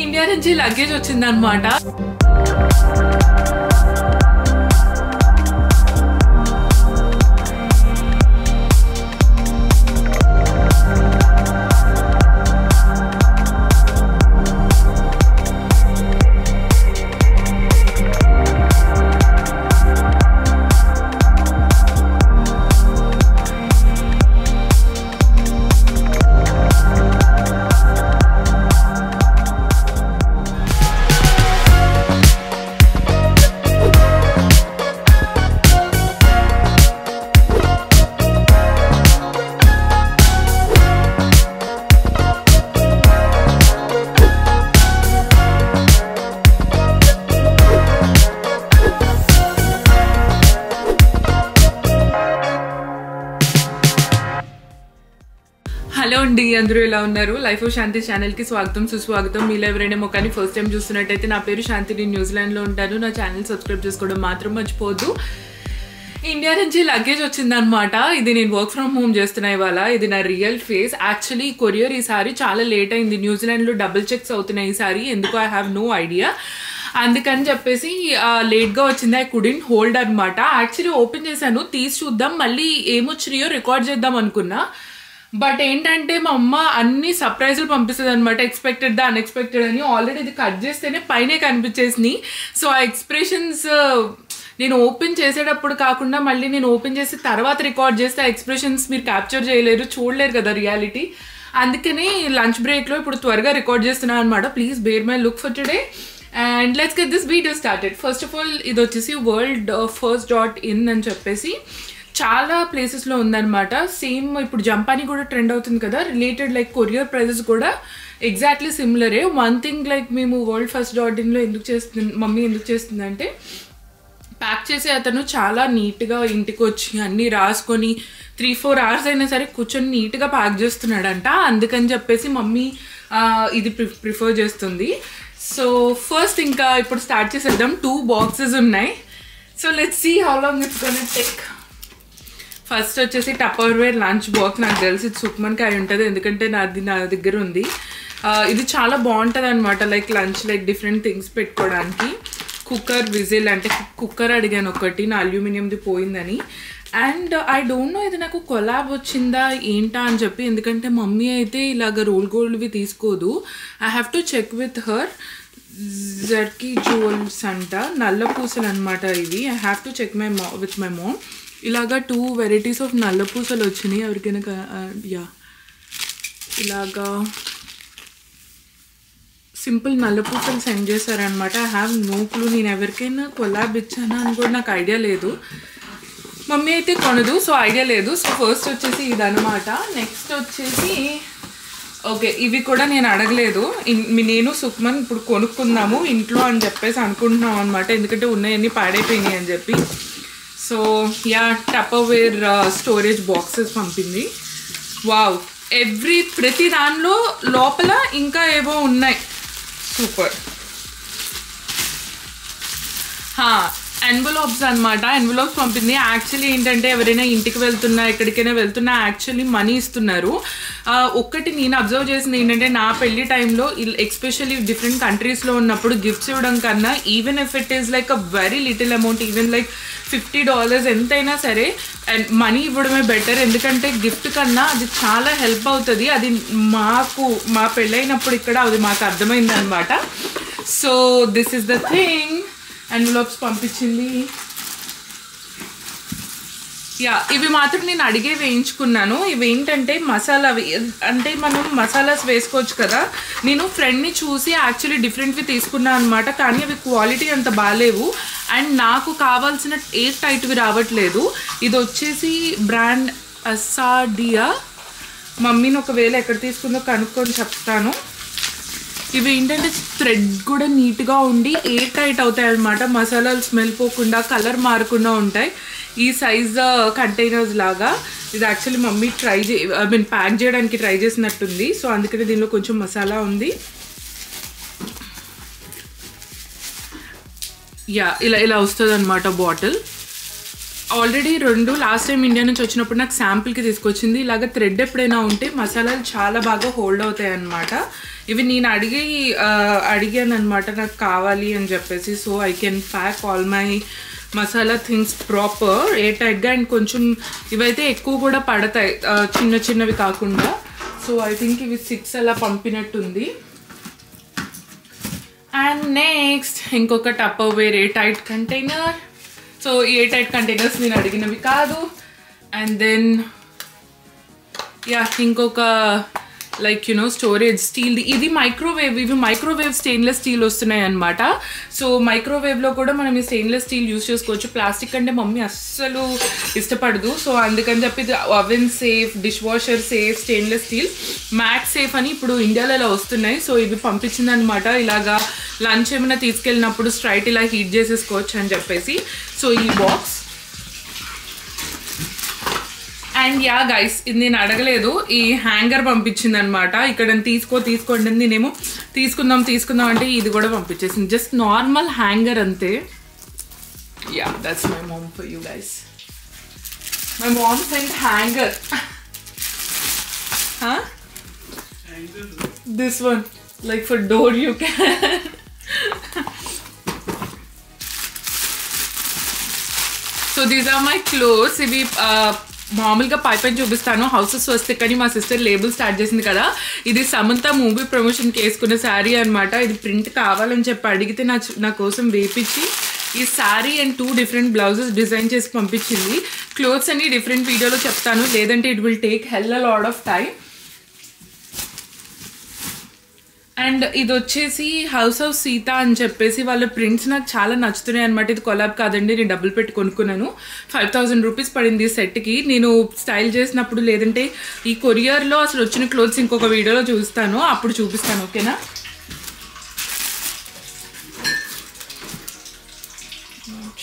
India నుంచి luggage వచ్చిందన్నమాట. Hello అండి, అందరూ ఎలా ఉన్నారు? లైఫ్ ఆఫ్ శాంతి ఛానల్కి స్వాగతం సుస్వాగతం. మీలో ఎవరైనా మొక్కని ఫస్ట్ టైం చూస్తున్నట్టయితే నా పేరు శాంతి, నేను న్యూజిలాండ్లో ఉంటాను. నా ఛానల్ సబ్స్క్రైబ్ చేసుకోవడం మాత్రం మర్చిపోవద్దు. ఇండియా నుంచి లగేజ్ వచ్చిందనమాట. ఇది నేను వర్క్ ఫ్రమ్ హోమ్ చేస్తున్నా ఇవాళ. ఇది నా రియల్ ఫేస్. యాక్చువల్లీ కొరియర్ ఈసారి చాలా లేట్ అయింది. న్యూజిలాండ్లో డబుల్ చెక్స్ అవుతున్నాయి ఈసారి. ఎందుకు ఐ హ్యావ్ నో ఐడియా. అందుకని చెప్పేసి లేట్గా వచ్చింది. ఐ కుడెంట్ హోల్డ్ అనమాట. యాక్చువల్లీ ఓపెన్ చేశాను, తీసి చూద్దాం, మళ్ళీ ఏమొచ్చినాయో రికార్డ్ చేద్దాం అనుకున్నా. బట్ ఏంటంటే మా అమ్మ అన్ని సర్ప్రైజులు పంపిస్తుంది అనమాట. ఎక్స్పెక్టెడ్ ద అన్ఎక్స్పెక్టెడ్ అని. ఆల్రెడీ ఇది కట్ చేస్తేనే పైనే కనిపించేసినాయి. సో ఆ ఎక్స్ప్రెషన్స్ నేను ఓపెన్ చేసేటప్పుడు కాకుండా మళ్ళీ నేను ఓపెన్ చేసి తర్వాత రికార్డ్ చేస్తే ఆ ఎక్స్ప్రెషన్స్ మీరు క్యాప్చర్ చేయలేరు, చూడలేరు కదా రియాలిటీ. అందుకని లంచ్ బ్రేక్లో ఇప్పుడు త్వరగా రికార్డ్ చేస్తున్నాను అనమాట. Please bear my look for today and let's get this video started. First of all ఇది వచ్చేసి world1st.in అని చెప్పేసి చాలా ప్లేసెస్లో ఉందన్నమాట. సేమ్ ఇప్పుడు జంపాని కూడా ట్రెండ్ అవుతుంది కదా, రిలేటెడ్ లైక్ కొరియర్ ప్రైజెస్ కూడా ఎగ్జాక్ట్లీ సిమిలరే. వన్ థింగ్ లైక్ మేము world1st.inలో మమ్మీ ఎందుకు చేస్తుందంటే, ప్యాక్ చేసే అతను చాలా నీట్గా ఇంటికి వచ్చి అన్నీ రాసుకొని 3-4 hours అయినా సరే కూర్చొని నీట్గా ప్యాక్ చేస్తున్నాడంట. అందుకని చెప్పేసి మమ్మీ ఇది ప్రిఫర్ చేస్తుంది. సో ఫస్ట్ ఇంకా ఇప్పుడు స్టార్ట్ చేసేద్దాం. 2 boxes ఉన్నాయి. So let's see how long it's gonna take. First వచ్చేసి టప్పర్వేర్ లంచ్ బాక్స్. నాకు తెలిసి సుక్మన్కి అయి ఉంటుంది, ఎందుకంటే నా దగ్గర ఉంది. ఇది చాలా బాగుంటుంది అనమాట. Like lunch like different things పెట్టుకోవడానికి. కుక్కర్ విజిల్ అంటే కుక్కర్ అడిగాను ఒకటి, నా అల్యూమినియంది పోయిందని. అండ్ ఐ డోంట్ నో ఇది నాకు కొలాబ్ వచ్చిందా ఏంటా అని చెప్పి, ఎందుకంటే మమ్మీ అయితే ఇలాగ రోల్ గోల్డ్వి తీసుకోదు. I have to check with her. జర్కీ జ్యువెల్స్ అంట, నల్ల పూసలు అనమాట ఇవి. I have to check with my mom. ఇలాగా 2 వెరైటీస్ ఆఫ్ నల్ల పూసలు వచ్చినాయి. ఎవరికైనా ఇలాగా సింపుల్ నల్ల పూసలు సెండ్ చేశారనమాట. I have no clue. నేను ఎవరికైనా కొలాబ్ ఇచ్చానా అని కూడా నాకు ఐడియా లేదు. మమ్మీ అయితే కొనదు, సో ఐడియా లేదు. సో ఫస్ట్ వచ్చేసి ఇదనమాట. నెక్స్ట్ వచ్చేసి ఓకే, ఇవి కూడా నేను అడగలేదు. నేను సుక్మన్ ఇప్పుడు కొనుక్కుందాము ఇంట్లో అని చెప్పేసి అనుకుంటున్నాం అనమాట, ఎందుకంటే ఉన్నాయన్నీ పాడైపోయినాయి అని చెప్పి. So yeah, Tupperware storage boxes పంపింది. వావ్, ప్రతి దానిలో లోపల ఇంకా ఏవో ఉన్నాయి. సూపర్. ఎన్వెలాప్స్ అనమాట. ఎన్వెలాప్స్ పంపింది. యాక్చువల్లీ ఏంటంటే ఎవరైనా ఇంటికి వెళ్తున్నా ఎక్కడికైనా వెళ్తున్నా యాక్చువల్లీ మనీ ఇస్తున్నారు. ఒక్కటి నేను అబ్జర్వ్ చేసింది ఏంటంటే, నా పెళ్లి టైంలో ఎస్పెషల్లీ డిఫరెంట్ కంట్రీస్లో ఉన్నప్పుడు గిఫ్ట్స్ ఇవ్వడం కన్నా, even if it is like a very little amount, even like $50 ఎంతైనా సరే మనీ ఇవ్వడమే బెటర్. ఎందుకంటే గిఫ్ట్ కన్నా అది చాలా హెల్ప్ అవుతుంది. అది మా పెళ్ళైనప్పుడు ఇక్కడ అది మాకు అర్థమైంది అనమాట. So this is the thing. Envelopes పంపించింది. యా, ఇవి మాత్రం నేను అడిగే వేయించుకున్నాను. ఇవి ఏంటంటే మసాలా, అంటే మనం మసాలాస్ వేసుకోవచ్చు కదా. నేను ఫ్రెండ్ని చూసి యాక్చువల్లీ డిఫరెంట్వి తీసుకున్నాను అనమాట, కానీ అవి క్వాలిటీ అంత బాగాలేవు. అండ్ నాకు కావాల్సిన ఎయిర్ టైట్వి రావట్లేదు. ఇది వచ్చేసి బ్రాండ్ అసాడియా. మమ్మీని ఒకవేళ ఎక్కడ తీసుకుందో కనుక్కొని చెప్తాను. ఇవి ఏంటంటే థ్రెడ్ కూడా నీట్గా ఉండి ఎయిర్ టైట్ అవుతాయి అనమాట. మసాలాలు స్మెల్ పోకుండా, కలర్ మారకుండా ఉంటాయి. ఈ సైజ్ కంటైనర్స్ లాగా. ఇది యాక్చువల్లీ మమ్మీ ప్యాక్ చేయడానికి ట్రై చేసినట్టుంది. సో అందుకని దీనిలో కొంచెం మసాలా ఉంది. యా, ఇలా వస్తుంది అనమాట bottle. Already 2 last time India నుంచి వచ్చినప్పుడు నాకు శాంపుల్కి తీసుకొచ్చింది. ఇలాగ థ్రెడ్ ఎప్పుడైనా ఉంటే మసాలాలు చాలా బాగా హోల్డ్ అవుతాయి అన్నమాట. ఇవి నేను అడిగాను అనమాట నాకు కావాలి అని చెప్పేసి. So I can pack all my masala things proper air టైట్గా. అండ్ కొంచెం ఇవైతే ఎక్కువ కూడా పడతాయి, చిన్న చిన్నవి కాకుండా. సో ఐ థింక్ ఇవి 6 అలా పంపినట్టుంది. అండ్ నెక్స్ట్ ఇంకొక Tupperware air tight container. So air tight containers నేను అడిగినవి కాదు. అండ్ దెన్ ఇంకొక లైక్ స్టోరేజ్ స్టీల్. ఇది మైక్రోవేవ్. ఇవి మైక్రోవేవ్ స్టెయిన్లెస్ స్టీల్ వస్తున్నాయి అనమాట. సో మైక్రోవేవ్లో కూడా మనం ఈ స్టెయిన్లెస్ స్టీల్ యూస్ చేసుకోవచ్చు. ప్లాస్టిక్ అంటే మమ్మీ అస్సలు ఇష్టపడదు. సో అందుకని చెప్పి oven safe, dish washer safe, stainless steel matte safe అని ఇప్పుడు ఇండియాలో ఇలా వస్తున్నాయి. సో ఇవి పంపించింది అనమాట. ఇలాగా లంచ్ ఏమైనా తీసుకెళ్ళినప్పుడు స్ట్రైట్ ఇలా హీట్ చేసేసుకోవచ్చు అని చెప్పేసి. సో ఈ బాక్స్. అండ్ గైస్, ఇది నేను అడగలేదు, ఈ హ్యాంగర్ పంపించింది అనమాట. ఇక్కడ తీసుకోండి, నేనేమో తీసుకుందాం అంటే ఇది కూడా పంపించేసింది. జస్ట్ నార్మల్ హ్యాంగర్ అంతే. That's my mom for you guys. My mom sent hanger. This one like for door you can. So these are my clothes. ఇవి మామూలుగా పైపైన చూపిస్తాను, హౌసెస్ వస్తే. కానీ మా సిస్టర్ లేబుల్ స్టార్ట్ చేసింది కదా. ఇది సమంత మూవీ ప్రమోషన్కి వేసుకున్న శారీ అనమాట. ఇది ప్రింట్ కావాలని చెప్పి అడిగితే నా కోసం వేపించి ఈ sari and 2 different blouses design చేసి పంపించింది. క్లోత్స్ అన్ని డిఫరెంట్ వీడియోలో చెప్తాను, లేదంటే it will take hell a lot of time. And ఇది వచ్చేసి హౌస్ ఆఫ్ సీత అని చెప్పేసి వాళ్ళ ప్రింట్స్ నాకు చాలా నచ్చుతున్నాయి అనమాట. ఇది కొలాబ్ కాదండి, నేను డబ్బులు పెట్టి కొనుక్కున్నాను. 5000 రూపీస్ పడింది సెట్కి. నేను స్టైల్ చేసినప్పుడు, లేదంటే ఈ కొరియర్లో అసలు వచ్చిన క్లోత్స్ ఇంకొక వీడియోలో చూస్తాను, అప్పుడు చూపిస్తాను. ఓకేనా?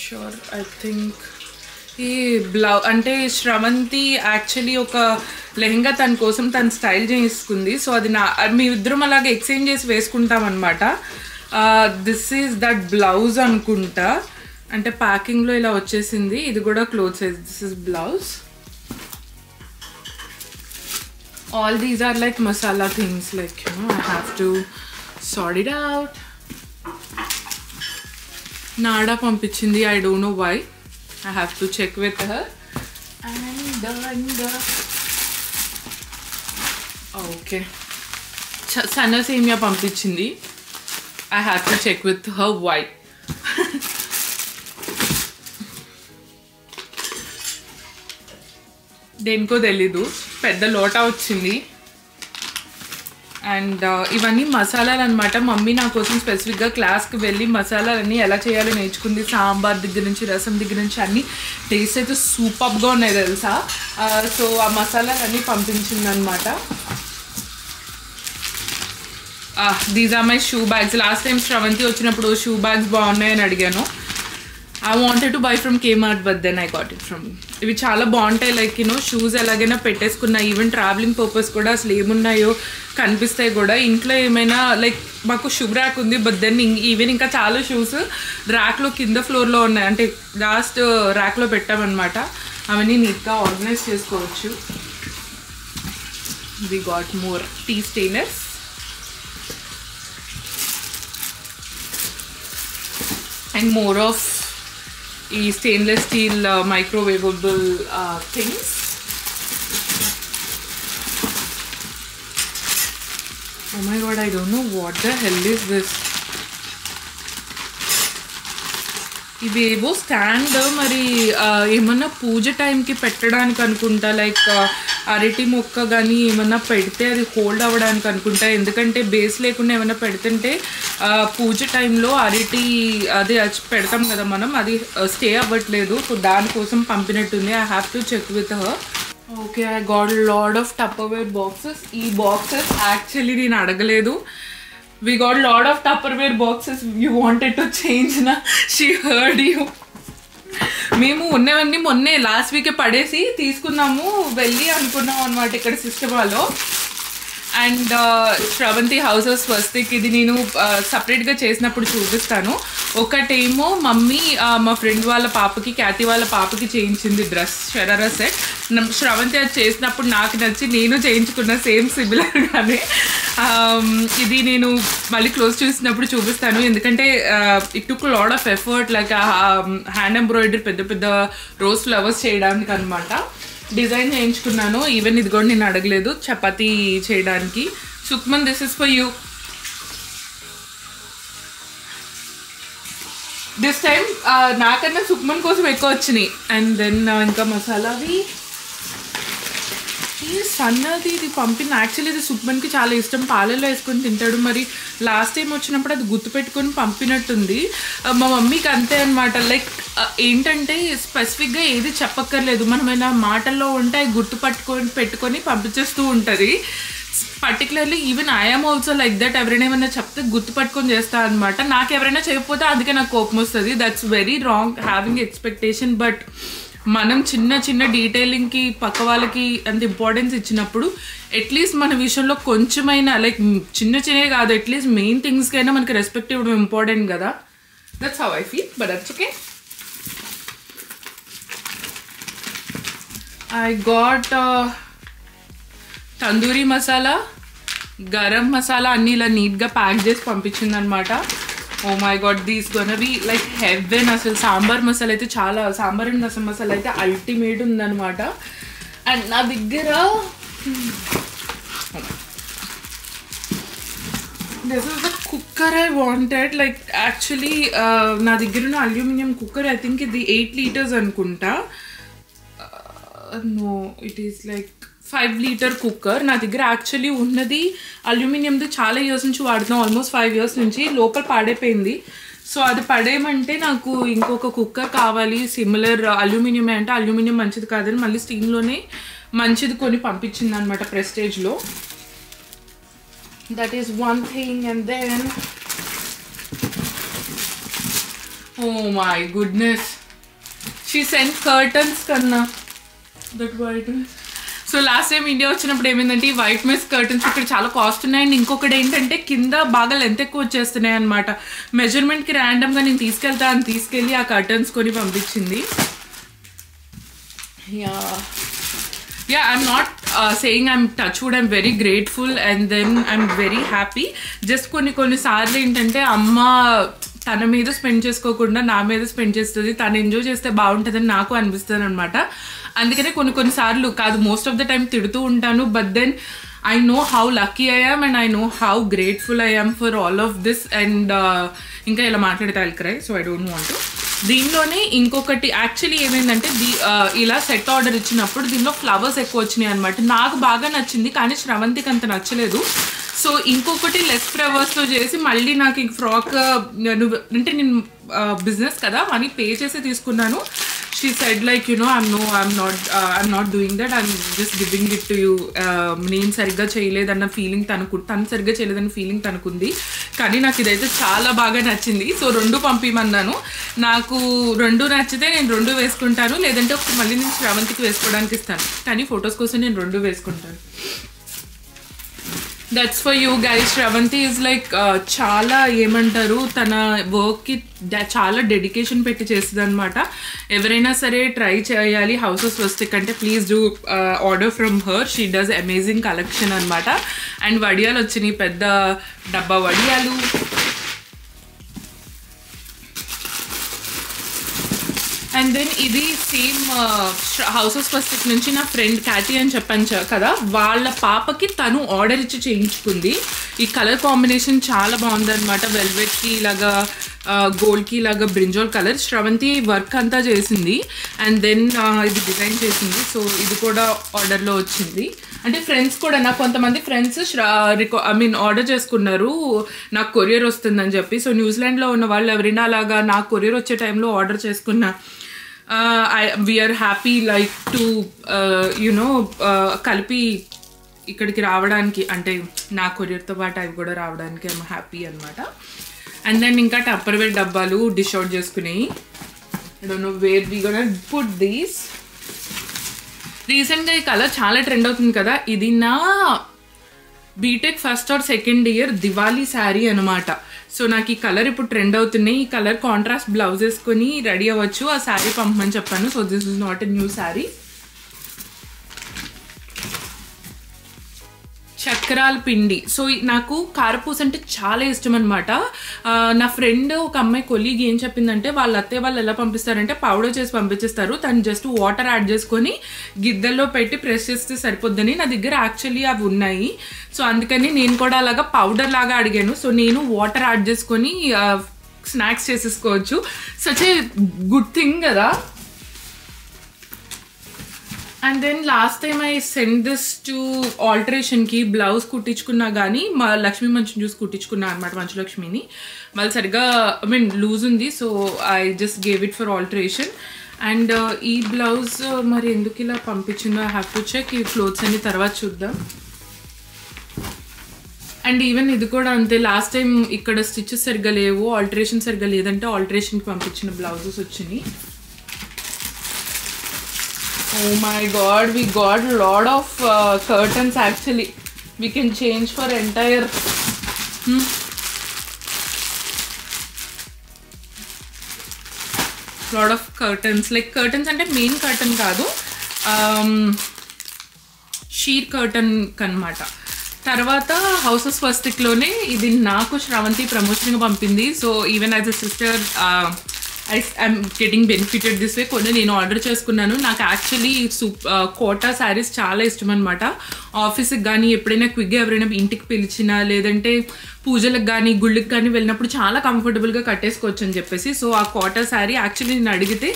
షూర్. ఐ థింక్ ఈ అంటే శ్రవంతి యాక్చువల్లీ ఒక లెహంగా తన కోసం తను స్టైల్ చేసుకుంది. సో అది మీ ఇద్దరం అలాగే ఎక్స్చేంజ్ చేసి వేసుకుంటాం అనమాట. దిస్ ఈజ్ దట్ బ్లౌజ్ అనుకుంటా. అంటే ప్యాకింగ్లో ఇలా వచ్చేసింది. ఇది కూడా cloth size. This is blouse. All these are like masala things, like I have to sort it out. నాడా పంపించింది. I don't know why. I have to check with her. And okay. Sana Semia పంపించింది. I have to check with her why. దేనికో తెలీదు, పెద్ద లోటా వచ్చింది. And ఇవన్నీ మసాలాలు అనమాట. మమ్మీ నా కోసం స్పెసిఫిక్గా క్లాస్కి వెళ్ళి మసాలాలన్నీ ఎలా చేయాలో నేర్చుకుంది. సాంబార్ దగ్గర నుంచి, రసం దగ్గర నుంచి అన్నీ టేస్ట్ అయితే సూపర్గా ఉన్నాయి తెలుసా. సో ఆ మసాలాలన్నీ పంపించింది అనమాట. These are my shoe bags. Last time Sravanthi వచ్చినప్పుడు షూ బ్యాగ్స్ బాగున్నాయని అడిగాను. I wanted to buy from Kmart, but then I got it from. ఇవి చాలా బాగుంటాయి. లైక్ షూస్ ఎలాగైనా పెట్టేసుకున్నా, ఈవెన్ ట్రావెలింగ్ పర్పస్ కూడా అసలు ఏమున్నాయో కనిపిస్తాయి కూడా. ఇంట్లో ఏమైనా లైక్ మాకు షూ ర్యాక్ ఉంది, బట్ దెన్ ఈవెన్ ఇంకా చాలా షూస్ ర్యాక్లో కింద ఫ్లోర్లో ఉన్నాయి. అంటే లాస్ట్ ర్యాక్లో పెట్టామన్నమాట. అవన్నీ నీట్గా ఆర్గనైజ్ చేసుకోవచ్చు. We got more tea strainers. And more of ఈ stainless steel microwavable things. Oh my god, I don't know what the hell is this. ఇవేవో స్టాండ్ మరి ఏమన్నా పూజ టైంకి పెట్టడానికి అనుకుంటా. లైక్ అరటి మొక్క కానీ ఏమన్నా పెడితే అది హోల్డ్ అవ్వడానికి అనుకుంటా. ఎందుకంటే బేస్ లేకుండా ఏమన్నా పెడుతుంటే పూజ టైంలో అరటి అది పెడతాం కదా మనం, అది స్టే అవ్వట్లేదు. సో దానికోసం పంపినట్టుంది. I have to check with her. Okay, I got lot of Tupperware boxes. ఈ బాక్సెస్ యాక్చువల్లీ నేను అడగలేదు. We got a lot of Tupperware boxes. You wanted to change na? She heard you. మేము ఉన్నవన్నీ మొన్నే last వీకే పడేసి తీసుకున్నాము, వెళ్ళి అనుకున్నాం అనమాట ఇక్కడ సిస్టమాలో. అండ్ శ్రవంతి హౌస్ ఆఫ్ స్వస్తిక్ ఇది నేను సపరేట్గా చేసినప్పుడు చూపిస్తాను. ఒకటేమో మమ్మీ మా ఫ్రెండ్ వాళ్ళ పాపకి, ఖ్యాతి వాళ్ళ పాపకి చేయించింది డ్రెస్ షరారా సెట్. శ్రవంతి అది చేసినప్పుడు నాకు నచ్చి నేను చేయించుకున్న సేమ్ సిమిలర్గానే. ఇది నేను మళ్ళీ క్లోజ్ చూసినప్పుడు చూపిస్తాను, ఎందుకంటే it took lot of effort, like hand embroidery పెద్ద పెద్ద రోజ్ ఫ్లవర్స్ చేయడానికి అనమాట. డిజైన్ చేయించుకున్నాను. ఈవెన్ ఇది కూడా నేను అడగలేదు చపాతీ చేయడానికి. Sukman, this is for you. This time నాకన్నా సుక్మన్ కోసం ఎక్కువ వచ్చినాయి. అండ్ దెన్ ఇంకా మసాలావి సన్నది ఇది పంపిన. యాక్చువల్లీ ఇది సుక్మన్కి చాలా ఇష్టం, పాలల్లో వేసుకొని తింటాడు. మరి లాస్ట్ టైం వచ్చినప్పుడు అది గుర్తుపెట్టుకొని పంపినట్టుంది. మా మమ్మీకి అంతే అనమాట. లైక్ ఏంటంటే స్పెసిఫిక్గా ఏది చెప్పక్కర్లేదు, మనమైనా మాటల్లో ఉంటే అవి పెట్టుకొని పంపించేస్తూ ఉంటుంది. Particularly even I'm also like that. ఎవరైనా ఏమైనా చెప్తే గుర్తుపట్టుకొని చేస్తా అనమాట. నాకు ఎవరైనా చేయకపోతే అందుకే నాకు కోపం వస్తుంది. That's very wrong having expectation. But మనం చిన్న చిన్న డీటెయిలింగ్కి పక్క వాళ్ళకి అంత ఇంపార్టెన్స్ ఇచ్చినప్పుడు అట్లీస్ట్ మన విషయంలో కొంచెమైనా, లైక్ చిన్న చిన్నవి కాదు, అట్లీస్ట్ మెయిన్ థింగ్స్కైనా మనకి రెస్పెక్ట్ ఇవ్వడం ఇంపార్టెంట్ కదా. That's how I feel, but that's okay. I got tandoori masala, garam masala అన్నీ ఇలా నీట్గా ప్యాక్ చేసి పంపించింది అనమాట. Oh my god, these gonna be like heaven. అసలు సాంబార్ మసాలా అయితే చాలా, సాంబార్ అండ్ రసం మసాలా అయితే అల్టిమేట్ ఉందన్నమాట. అండ్ నా దగ్గర this is the cooker I wanted. Like actually నా దగ్గర ఉన్న అల్యూమినియం కుక్కర్, ఐ థింక్ ఇది 8 liters అనుకుంటా. No, it is like 5 liter cooker. నా దగ్గర యాక్చువల్లీ ఉన్నది అల్యూమినియంది చాలా ఇయర్స్ నుంచి వాడుతున్నాం, ఆల్మోస్ట్ 5 years నుంచి. లోపల పాడైపోయింది. సో అది పడేయమంటే నాకు ఇంకొక కుక్కర్ కావాలి సిమిలర్. అల్యూమినియం అంటే అల్యూమినియం మంచిది కాదని మళ్ళీ స్టీల్లోనే మంచిది కొని పంపించింది అనమాట ప్రెస్టేజ్లో. That is one thing. And then oh my goodness, she sent curtains కన్నా that white. So last time India వచ్చినప్పుడు ఏమైందంటే ఈ వైట్ మెస్ కర్టన్స్ ఇక్కడ చాలా కాస్ట్ ఉన్నాయి. అండ్ ఇంకొకటి ఏంటంటే కింద బాగా లెంత్ ఎక్కువ వచ్చేస్తున్నాయి అనమాట. మెజర్మెంట్కి ర్యాండమ్గా నేను తీసుకెళ్ళి ఆ కర్టన్స్ కొని పంపించింది. Yeah I'm not saying I'm touch wood, I'm very grateful and then I'm very happy. Just కొన్నిసార్లు ఏంటంటే అమ్మ తన మీద స్పెండ్ చేసుకోకుండా నా మీద స్పెండ్ చేస్తుంది, తను ఎంజాయ్ చేస్తే బాగుంటుందని నాకు అనిపిస్తుంది అనమాట. అందుకనే కొన్నిసార్లు కాదు, మోస్ట్ ఆఫ్ ద టైం తిడుతూ ఉంటాను. But then I know how lucky I am and I know how grateful I am for all of this. And ఇంకా ఇలా మాట్లాడితే అల్కరాయి, సో ఐ డోంట్ వాంట్. దీనిలోనే ఇంకొకటి యాక్చువల్లీ ఏమైందంటే ఇలా సెట్ ఆర్డర్ ఇచ్చినప్పుడు దీనిలో ఫ్లవర్స్ ఎక్కువ వచ్చినాయి అనమాట. నాకు బాగా నచ్చింది కానీ శ్రవంతికి అంత నచ్చలేదు. సో ఇంకొకటి లెస్ ఫ్లవర్స్తో చేసి మళ్ళీ నాకు ఇంక ఫ్రాక్ అంటే నేను బిజినెస్ కదా మనీ పే చేసి తీసుకున్నాను. She said like you know I'm not doing that, I'm just giving it to you. నేను సరిగ్గా చేయలేదన్న ఫీలింగ్ తను సరిగ్గా చేయలేదన్న ఫీలింగ్ తనకుంది. కానీ నాకు ఇదైతే చాలా బాగా నచ్చింది. సో 2 పంపిమన్నాను. నాకు 2 నచ్చితే నేను 2 వేసుకుంటాను, లేదంటే మళ్ళీ నేను శ్రవంతికి వేసుకోవడానికి ఇస్తాను. కానీ ఫొటోస్ కోసం నేను 2 వేసుకుంటాను. That's for you guys. Sravanthi is like చాలా ఏమంటారు, తన వర్క్కి చాలా డెడికేషన్ పెట్టి చేస్తుంది అనమాట. ఎవరైనా సరే ట్రై చేయాలి హౌస్ ఆఫ్ స్వస్తిక్ అంటే please do order from her. She does amazing collection అనమాట. అండ్ వడియాలు వచ్చినాయి, పెద్ద డబ్బా వడియాలు. అండ్ దెన్ ఇది సేమ్ హౌస్ ఆఫ్ స్వస్తిక్ నుంచి నా ఫ్రెండ్ క్యాటీ అని చెప్పాను కదా, వాళ్ళ పాపకి తను ఆర్డర్ ఇచ్చి చేయించుకుంది. ఈ కలర్ కాంబినేషన్ చాలా బాగుందన్నమాట. వెల్వెట్కి ఇలాగా గోల్డ్కి ఇలాగా బ్రింజాల్ కలర్. శ్రవంతి వర్క్ అంతా చేసింది అండ్ దెన్ ఇది డిజైన్ చేసింది. సో ఇది కూడా ఆర్డర్లో వచ్చింది. అంటే ఫ్రెండ్స్ కూడా, నాకు కొంతమంది ఫ్రెండ్స్ ఆర్డర్ చేసుకున్నారు నాకు కొరియర్ వస్తుందని చెప్పి. సో న్యూజిలాండ్లో ఉన్న వాళ్ళు ఎవరైనా అలాగా నాకు కొరియర్ వచ్చే టైంలో ఆర్డర్ చేసుకున్న we're happy like to you know కలిపి ఇక్కడికి రావడానికి, అంటే నా కొరియర్తో పాటు అవి కూడా రావడానికి ఐఎమ్ హ్యాపీ అనమాట. అండ్ దెన్ ఇంకా టప్పర్వేర్ డబ్బాలు డిష్ అవుట్ చేసుకునేవి. I don't know where we gonna put these. రీసెంట్గా ఈ కలర్ చాలా ట్రెండ్ అవుతుంది కదా, ఇది నా BTech first or second year Diwali sari అనమాట. సో నాకు ఈ కలర్ ఇప్పుడు ట్రెండ్ అవుతున్నాయి. ఈ కలర్ కాంట్రాస్ట్ బ్లౌజ్ వేసుకొని రెడీ అవ్వచ్చు. ఆ శారీ పంపమని చెప్పాను. So this is not a new sari. చక్రాల పిండి. సో నాకు కారపూస అంటే చాలా ఇష్టం అనమాట. నా ఫ్రెండ్ ఒక అమ్మాయి కొలీగ్ ఏం చెప్పిందంటే వాళ్ళ అత్తయ్య వాళ్ళు ఎలా పంపిస్తారంటే పౌడర్ చేసి పంపించేస్తారు, తను జస్ట్ వాటర్ యాడ్ చేసుకొని గిద్దెల్లో పెట్టి ప్రెస్ చేస్తే సరిపోద్దని. నా దగ్గర యాక్చువల్లీ అవి ఉన్నాయి. సో అందుకని నేను కూడా అలాగా పౌడర్ లాగా అడిగాను. సో నేను వాటర్ యాడ్ చేసుకొని స్నాక్స్ చేసేసుకోవచ్చు. సచ్ ఏ గుడ్ థింగ్ కదా. And then last time I send this to ఆల్టరేషన్కి. బ్లౌజ్ కుట్టించుకున్నా కానీ మా లక్ష్మీ మంచిని చూసి కుట్టించుకున్నా అనమాట, మంచులక్ష్మిని. వాళ్ళు సరిగ్గా లూజ్ ఉంది. So I just gave it for alteration. And ఈ బ్లౌజ్ మరి ఎందుకు ఇలా పంపించిందో ఐ హ్యావ్ టు చెక్. ఈ క్లోత్స్ అన్ని తర్వాత చూద్దాం. అండ్ ఈవెన్ ఇది కూడా అంతే. లాస్ట్ టైం ఇక్కడ స్టిచెస్ సరిగ్గా లేవు, ఆల్టరేషన్ సరిగ్గా లేదంటే ఆల్టరేషన్కి పంపించిన బ్లౌజెస్ వచ్చినాయి. Oh my god, we got a lot of curtains actually. We can change for entire lot of curtains. Like curtains ante main curtain kaadu, sheer curtain kanmata. తర్వాత houses ఫస్ట్లోనే ఇది నాకు శ్రవంతి ప్రమోషన్గా పంపింది. So even as a sister I'm getting benefited this way. కొన్ని నేను order చేసుకున్నాను. నాకు actually quota saris చాలా ఇష్టం అనమాట. ఆఫీస్కి కానీ ఎప్పుడైనా క్విక్గా ఎవరైనా ఇంటికి పిలిచినా లేదంటే పూజలకు కానీ గుళ్ళకి కానీ వెళ్ళినప్పుడు చాలా కంఫర్టబుల్గా కట్టేసుకోవచ్చు అని చెప్పేసి. సో ఆ కోటా శారీ యాక్చువల్లీ నేను అడిగితే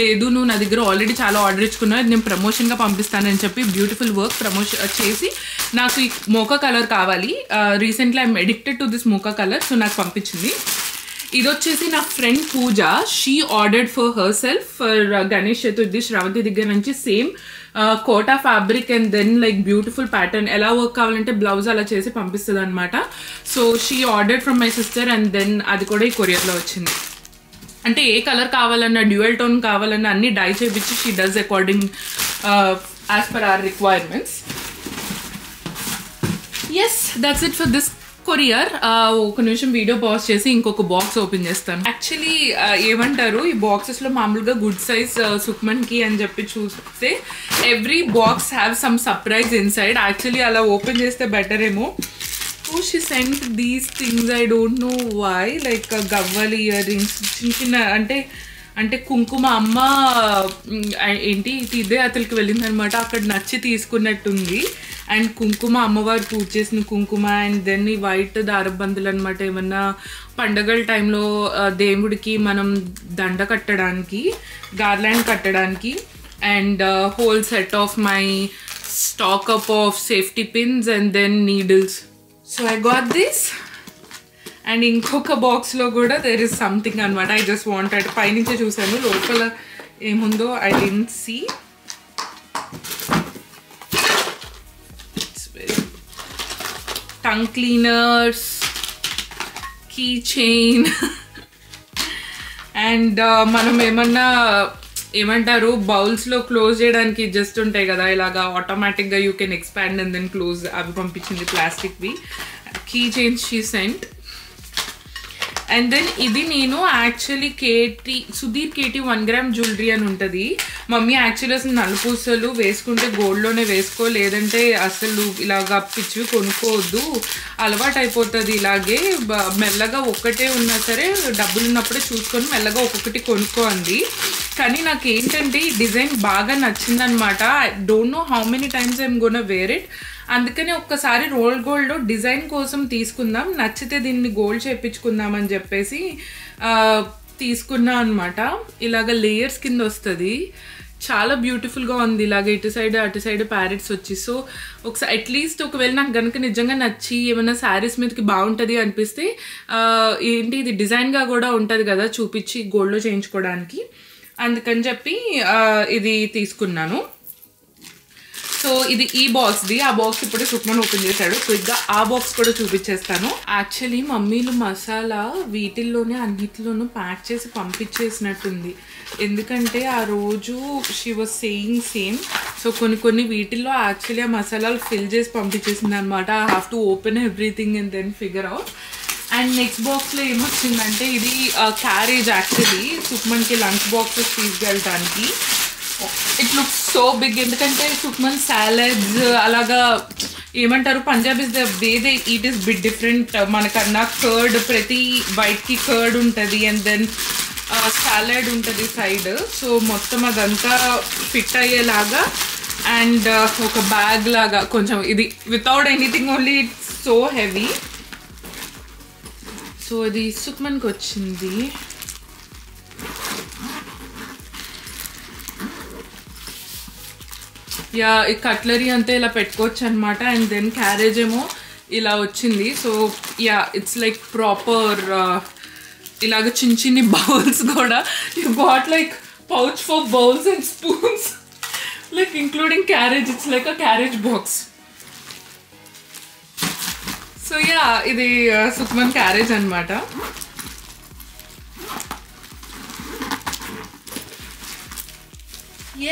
లేదు నువ్వు నా దగ్గర ఆల్రెడీ చాలా ఆర్డర్ ఇచ్చుకున్నావు, నేను ప్రమోషన్గా పంపిస్తానని చెప్పి బ్యూటిఫుల్ వర్క్ ప్రమోషన్ చేసి నాకు ఈ మోకా కలర్ కావాలి. Recently I'm addicted to this mocha colour. So నాకు పంపించింది. ఇది వచ్చేసి నా friend Pooja. She ordered for herself for Ganesh Chaturthi Sravanthi దగ్గర నుంచి same Kota fabric and then like beautiful pattern. ఎలా వర్క్ కావాలంటే బ్లౌజ్ అలా చేసి పంపిస్తుంది అనమాట. So she ordered from my sister and then అది కూడా ఈ కొరియర్లో వచ్చింది. అంటే ఏ కలర్ కావాలన్నా డ్యూయల్ టోన్ కావాలన్నా అన్ని డై చేయించి she does according as per our requirements. Yes that's it for this courier. ఒక నిమిషం వీడియో పాజ్ చేసి ఇంకొక బాక్స్ ఓపెన్ చేస్తాను. యాక్చువల్లీ ఏమంటారు ఈ బాక్సెస్లో మామూలుగా గుడ్ సైజ్ సుక్మన్కి అని చెప్పి చూస్తే every box have some surprise inside. Actually అలా ఓపెన్ చేస్తే బెటర్ ఏమో. She sent these things I don't know why. Like గవ్వల్ ఇయర్ రింగ్స్ చిన్న చిన్న అంటే కుంకుమ అమ్మ ఏంటి ఇదే అతలికి వెళ్ళిందనమాట. అక్కడ నచ్చి తీసుకున్నట్టుంది. అండ్ కుంకుమ అమ్మవారు పూజ చేసిన కుంకుమ అండ్ దెన్ ఈ వైట్ దారబందులు అనమాట. ఏమన్నా పండగల టైంలో దేవుడికి మనం దండ కట్టడానికి, గార్లాండ్ కట్టడానికి. And whole set of my stock up of safety pins and then needles. So I got this. And ఇంకొక బాక్స్లో కూడా దేర్ ఇస్ సంథింగ్ అనమాట. I just wanted. పైనుంచే చూసాను, లోపల ఏముందో I didn't see. Tongue cleaners, key chain and మనం ఏమంటారు బౌల్స్లో క్లోజ్ చేయడానికి జస్ట్ ఉంటాయి కదా ఇలాగా ఆటోమేటిక్గా you can expand and then close. అవి పంపించింది ప్లాస్టిక్వి. Key chains she sent. And then ఇది నేను actually Sudheer KT 1 gram jewellery అని ఉంటుంది. మమ్మీ యాక్చువల్లీ అసలు నలుపూసలు వేసుకుంటే గోల్డ్లోనే వేసుకో, లేదంటే అసలు ఇలాగా పిచ్చివి కొనుక్కోవద్దు, అలవాటు అయిపోతుంది. ఇలాగే మెల్లగా ఒక్కటే ఉన్నా సరే డబ్బులు ఉన్నప్పుడే చూసుకొని మెల్లగా ఒక్కొక్కటి కొనుక్కో అంది. కానీ నాకు ఏంటంటే ఈ డిజైన్ బాగా నచ్చిందనమాట. I don't know how many times I'm gonna wear it. అందుకని ఒక్కసారి రోల్ గోల్డ్లో డిజైన్ కోసం తీసుకుందాం, నచ్చితే దీన్ని గోల్డ్ చేయించుకుందాం అని చెప్పేసి తీసుకున్నా అనమాట. ఇలాగ లేయర్స్ కింద వస్తుంది. చాలా బ్యూటిఫుల్గా ఉంది. ఇలాగ ఇటు సైడ్ అటు సైడ్ ప్యారెట్స్ వచ్చి. సో ఒకసారి అట్లీస్ట్ ఒకవేళ నాకు కనుక నిజంగా నచ్చి ఏమైనా శారీస్ మీదకి బాగుంటుంది అనిపిస్తే ఏంటి ఇది డిజైన్గా కూడా ఉంటుంది కదా చూపించి గోల్డ్లో చేయించుకోవడానికి. అందుకని చెప్పి ఇది తీసుకున్నాను. సో ఇది ఈ బాక్స్ది. ఆ బాక్స్ ఇప్పుడే సుక్మన్ ఓపెన్ చేశాడు. క్విక్గా ఆ బాక్స్ కూడా చూపించేస్తాను. యాక్చువల్లీ మమ్మీలు మసాలా వీటిల్లోనే అన్నిటిలోనూ ప్యాక్ చేసి పంపించేసినట్టుంది. ఎందుకంటే ఆ రోజు she was saying same. So కొన్ని వీటిల్లో యాక్చువల్లీ ఆ మసాలాలు ఫిల్ చేసి పంపించేసింది అనమాట. I have to open everything and then figure out. And next బాక్స్లో ఏమొచ్చిందంటే ఇది క్యారేజ్. యాక్చువల్లీ సుక్మన్కి లంచ్ బాక్సెస్ తీసుకెళ్ళడానికి. It looks so big. ఎందుకంటే సుక్మన్ సాలడ్స్ అలాగా ఏమంటారు Punjabis the way they eat is bit different మనకన్నా. కర్డ్ ప్రతి బైట్కి కర్డ్ ఉంటుంది అండ్ దెన్ సాలడ్ ఉంటుంది సైడ్. సో మొత్తం అదంతా ఫిట్ అయ్యేలాగా అండ్ ఒక బ్యాగ్ లాగా కొంచెం ఇది without anything only it's so heavy. So ఇది సుక్మన్కి వచ్చింది. యా ఈ కట్లరీ అంతా ఇలా పెట్టుకోవచ్చు అనమాట. అండ్ దెన్ క్యారేజ్ ఏమో ఇలా వచ్చింది. So yeah it's like proper ఇలాగ చిన్ని బౌల్స్ కూడా. You got like pouch for bowls and spoons like including carriage. It's like a carriage box. So yeah ఇది సుక్మన్ క్యారేజ్ అనమాట.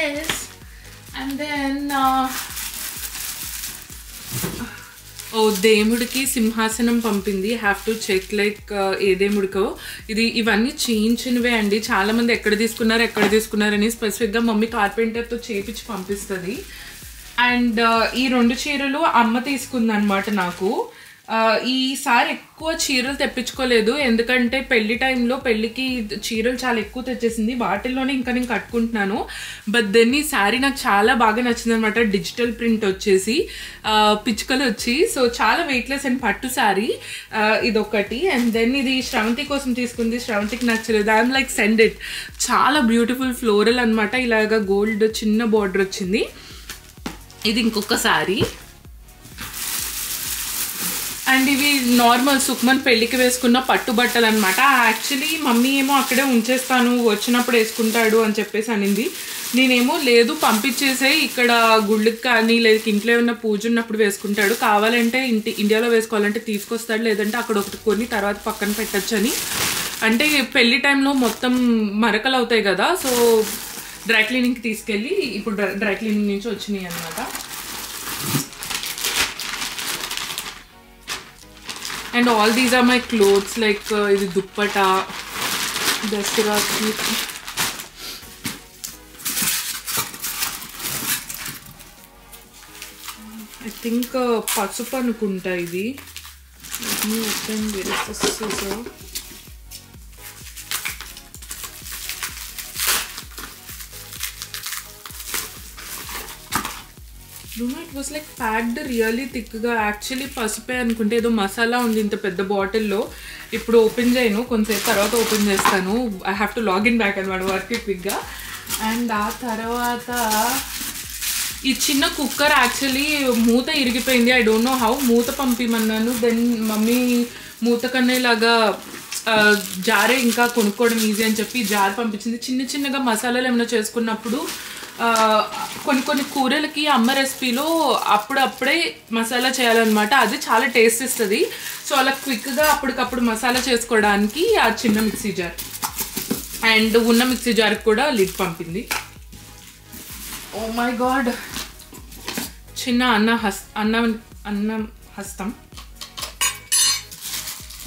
ఎస్. అండ్ దెన్ దేవుడికి సింహాసనం పంపింది. Have to check like a దేవుడికో. ఇవన్నీ చేయించినవే అండి. చాలామంది ఎక్కడ తీసుకున్నారని స్పెసిఫిక్గా మమ్మీ కార్పెంటర్తో చేయించి పంపిస్తుంది. అండ్ ఈ 2 చీరలు అమ్మ తీసుకుందనమాట నాకు. ఈసారి ఎక్కువ చీరలు తెప్పించుకోలేదు. ఎందుకంటే పెళ్లి టైంలో పెళ్ళికి చీరలు చాలా ఎక్కువ తెచ్చేసింది. వాటిల్లోనే ఇంకా నేను కట్టుకుంటున్నాను. బట్ దెన్ ఈ శారీ నాకు చాలా బాగా నచ్చింది అనమాట. డిజిటల్ ప్రింట్ వచ్చేసి పిచ్చుకలు వచ్చి. సో చాలా వెయిట్లెస్ అండ్ పట్టు శారీ ఇదొకటి. అండ్ దెన్ ఇది శ్రవంతి కోసం తీసుకుంది. శ్రవంతికి నచ్చలేదు. I'm like send it. చాలా బ్యూటిఫుల్ ఫ్లోరల్ అనమాట. ఇలాగా గోల్డ్ చిన్న బార్డర్ వచ్చింది. ఇది ఇంకొక శారీ. అండ్ ఇవి నార్మల్ సుక్మన్ పెళ్ళికి వేసుకున్న పట్టు బట్టలు అనమాట. యాక్చువల్లీ మమ్మీ ఏమో అక్కడే ఉంచేస్తాను వచ్చినప్పుడు వేసుకుంటాడు అని చెప్పేసి అనింది. నేనేమో లేదు పంపించేసే, ఇక్కడ గుళ్ళకి కానీ లేదా ఇంట్లో ఏమన్నా పూజ ఉన్నప్పుడు వేసుకుంటాడు, కావాలంటే ఇండియాలో వేసుకోవాలంటే తీసుకొస్తాడు, లేదంటే అక్కడ ఒకటి కొని తర్వాత పక్కన పెట్టచ్చు అని. అంటే పెళ్లి టైంలో మొత్తం మరకలు అవుతాయి కదా. సో డ్రై క్లీనింగ్కి తీసుకెళ్ళి ఇప్పుడు డ్రై క్లీనింగ్ నుంచి వచ్చినాయి అనమాట. And all these are my clothes, like ఇది దుప్పటా దసరాకి. I think పసుపు అనుకుంటా ఇది. Let me open. Where is the scissor? It was like packed really thick గా. యాక్చువల్లీ పసుపే అనుకుంటే ఏదో మసాలా ఉంది ఇంత పెద్ద బాటిల్లో. ఇప్పుడు ఓపెన్ చేయను, కొంచెంసేపు తర్వాత ఓపెన్ చేస్తాను. I have to log in back అనమాట వర్క్ క్విక్గా. అండ్ ఆ తర్వాత ఈ చిన్న కుక్కర్ యాక్చువల్లీ మూత ఇరిగిపోయింది. I don't know how. మూత పంపిమన్నాను. దెన్ మమ్మీ మూత కన్నా ఇలాగా జారే ఇంకా కొనుక్కోవడం ఈజీ అని చెప్పి జార్ పంపించింది. చిన్నగా మసాలాలు ఏమైనా చేసుకున్నప్పుడు కొన్ని కూరలకి అమ్మ రెసిపీలో అప్పుడప్పుడే మసాలా చేయాలన్నమాట. అది చాలా టేస్ట్ ఇస్తుంది. సో అలా క్విక్గా అప్పటికప్పుడు మసాలా చేసుకోవడానికి ఆ చిన్న మిక్సీ జార్. అండ్ ఉన్న మిక్సీ జార్కి కూడా లిడ్ పంపింది. Oh my god. చిన్న అన్నం హస్తం.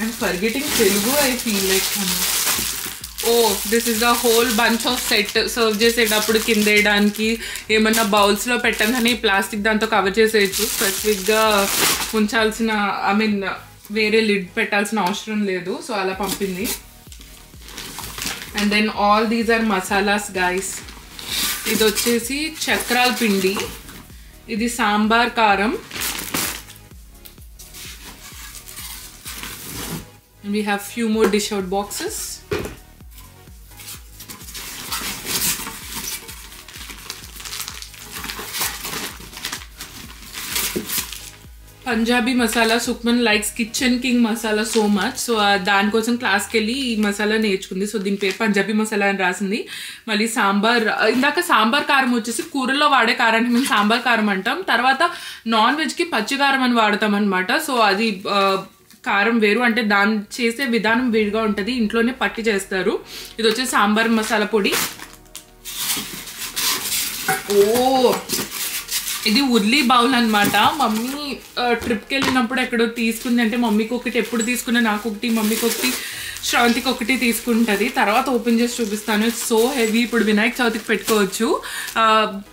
And forgetting Telugu I feel like. This is the whole bunch of set. Serve చేసేటప్పుడు కింద వేయడానికి ఏమన్నా బౌల్స్లో పెట్టంగానే ప్లాస్టిక్ దాంతో కవర్ చేసేయచ్చు. స్పెసిఫిక్గా ఉంచాల్సిన వేరే లిడ్ పెట్టాల్సిన అవసరం లేదు. సో అలా పంపింది. And then all these are masalas guys. ఇది వచ్చేసి చక్రాల పిండి, ఇది సాంబార్ కారం. We have few more dish out boxes. Punjabi masala. Sukman likes Kitchen King masala so much. So దానికోసం క్లాస్కి వెళ్ళి ఈ మసాలా నేర్చుకుంది. సో దీని పేరు పంజాబీ మసాలా అని రాసింది. మళ్ళీ సాంబార్, ఇందాక సాంబార్ కారం వచ్చేసి కూరల్లో వాడే కారానికి మేము సాంబార్ కారం అంటాం. తర్వాత నాన్ వెజ్కి పచ్చి కారం అని వాడతాం అనమాట. సో అది కారం వేరు, అంటే దాన్ని చేసే విధానం వేరుగా ఉంటుంది, ఇంట్లోనే పట్టి చేస్తారు. ఇది వచ్చేసి సాంబార్ మసాలా పొడి. ఇది ఉర్లీ బౌల్ అనమాట. మమ్మీ ట్రిప్కి వెళ్ళినప్పుడు ఎక్కడో తీసుకుంది, అంటే మమ్మీకి ఒకటి ఎప్పుడు తీసుకున్నా నాకు ఒకటి, మమ్మీకి ఒకటి, శ్రవంతికి ఒకటి తీసుకుంటుంది. తర్వాత ఓపెన్ చేసి చూపిస్తాను. It's so heavy. ఇప్పుడు వినాయక చవితికి పెట్టుకోవచ్చు,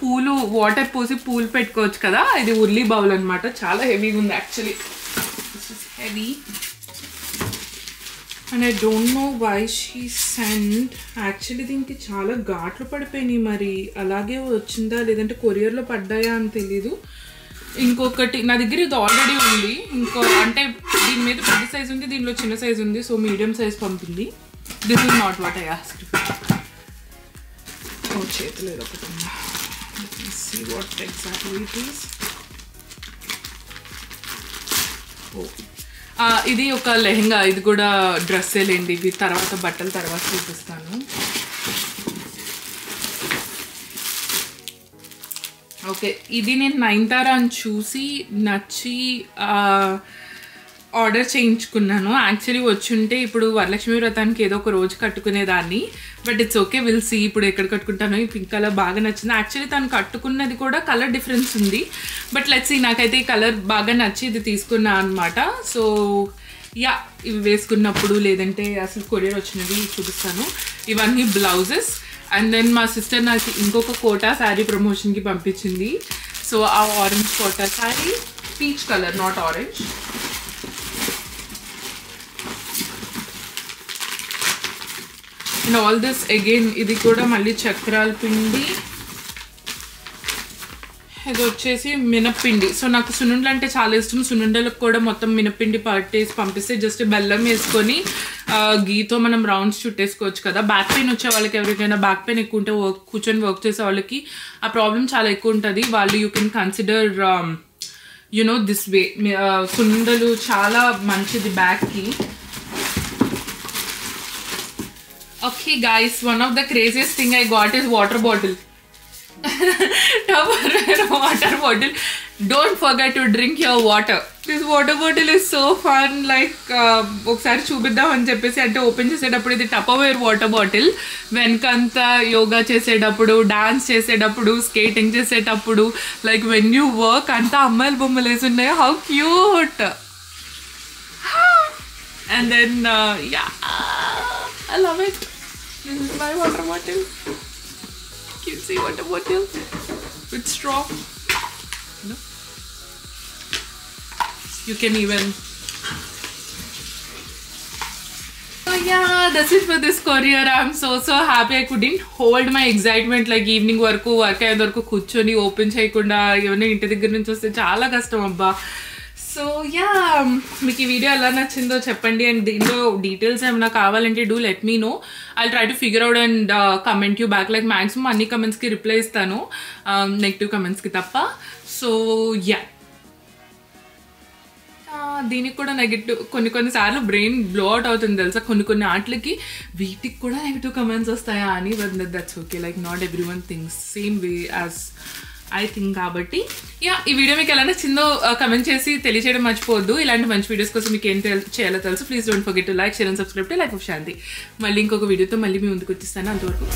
పూలు వాటర్ పోసి పూలు పెట్టుకోవచ్చు కదా. ఇది ఉర్లీ బౌల్ అనమాట. చాలా హెవీగా ఉంది actually. Heavy and I don't know why she send. Actually దీనికి చాలా ఘాట్లు పడిపోయినాయి, మరి అలాగే వచ్చిందా లేదంటే కొరియర్లో పడ్డాయా అని తెలీదు. ఇంకొకటి నా దగ్గర ఇది ఆల్రెడీ ఉంది, ఇంకో అంటే దీని మీద పెద్ద సైజ్ ఉంది, దీనిలో చిన్న సైజ్ ఉంది. సో మీడియం సైజ్ పంపింది. This is not what I asked. ఓ చేతులు ఒకటి. See what exactly it is. Oh ఇది ఒక లెహెంగా. ఇది కూడా డ్రెస్సే లేండి, ఇవి తర్వాత బట్టలు తర్వాత చూపిస్తాను. ఓకే, ఇది నేను నైన్తారా అని చూసి నచ్చి ఆర్డర్ చేయించుకున్నాను. యాక్చువల్లీ వచ్చుంటే ఇప్పుడు వరలక్ష్మి వ్రతానికి ఏదో ఒక రోజు కట్టుకునేదాన్ని, but it's okay, will see ఇప్పుడు ఎక్కడ కట్టుకుంటానో. ఈ పింక్ కలర్ బాగా నచ్చింది. యాక్చువల్లీ తను కట్టుకున్నది కూడా కలర్ డిఫరెన్స్ ఉంది, బట్ లెట్స్ సీ. నాకైతే ఈ కలర్ బాగా నచ్చి ఇది తీసుకున్నా అనమాట. సో యా, ఇవి వేసుకున్నప్పుడు లేదంటే అసలు కొరియర్ వచ్చినవి చూపిస్తాను. ఇవన్నీ బ్లౌజెస్. అండ్ దెన్ మా సిస్టర్ నాకు ఇంకొక కోటా శారీ ప్రమోషన్కి పంపించింది. సో ఆ orange Kota sari, peach colour not orange. And all this again ఇది కూడా మళ్ళీ చక్రాల పిండి. ఇది వచ్చేసి మినప్పిండి. సో నాకు సున్నుండలు అంటే చాలా ఇష్టం. సున్నుండలకు కూడా మొత్తం మినప్పిండి పట్టేసి పంపిస్తే జస్ట్ బెల్లం వేసుకొని గీతో మనం రౌండ్స్ చుట్టేసుకోవచ్చు కదా. బ్యాక్ పెయిన్ వచ్చే వాళ్ళకి, ఎవరికైనా బ్యాక్ పెయిన్ ఎక్కువ ఉంటే కూర్చొని వర్క్ చేసే వాళ్ళకి ఆ ప్రాబ్లం చాలా ఎక్కువ ఉంటుంది. వాళ్ళు you can consider you know this way. సున్నుండలు చాలా మంచిది బ్యాక్కి. Okay guys, one of the craziest thing I got is water bottle. Tupperware water bottle. Don't forget to drink your water. This water bottle is so fun. Like ఒకసారి చూపిద్దాం అని చెప్పేసి అంటే open చేసేటప్పుడు ఇది టపర్వేర్ వాటర్ బాటిల్. వెనకంతా యోగా చేసేటప్పుడు, dance చేసేటప్పుడు, skating చేసేటప్పుడు, లైక్ వెన్ యూ వర్క్ అంతా అమ్మాయిల బొమ్మలు వేసి ఉన్నాయి. How cute. And then yeah, I love it. This is my water bottle. You see water bottle with straw. No? You can even. So yeah, that's it for this courier. I'm so happy. I couldn't hold my excitement. Like evening work అయ్యేంత వరకు కూర్చొని open చేయకుండా ఏమైనా ఇంటి దగ్గర నుంచి వస్తే చాలా కష్టం అబ్బా. సో యా, మీకు ఈ వీడియో ఎలా నచ్చిందో చెప్పండి. అండ్ దీనిలో డీటెయిల్స్ ఏమైనా కావాలంటే do let me know. I try to figure out and comment you back. Like maximum అన్ని కమెంట్స్కి రిప్లై ఇస్తాను, నెగిటివ్ కమెంట్స్కి తప్ప. సో యా, దీనికి కూడా నెగిటివ్ కొన్నిసార్లు బ్రెయిన్ బ్లో అవుట్ అవుతుంది తెలుసా. కొన్ని ఆటలకి వీటికి కూడా నెగిటివ్ కమెంట్స్ వస్తాయా అని. But that's okay. Like not every one things same way as I think. కాబట్టి యా, ఈ వీడియో మీకు ఎలా నచ్చిందో కమెంట్ చేసి తెలియచేయడం మర్చిపోవద్దు. ఇలాంటి మంచి వీడియోస్ కోసం మీకు ఏం చేయాలో తెలుసు. Please don't forget to like, share and subscribe to Life of Shanti. మళ్ళీ ఇంకొక వీడియోతో మళ్ళీ మీ ముందుకు వచ్చేస్తాను. అంతవరకు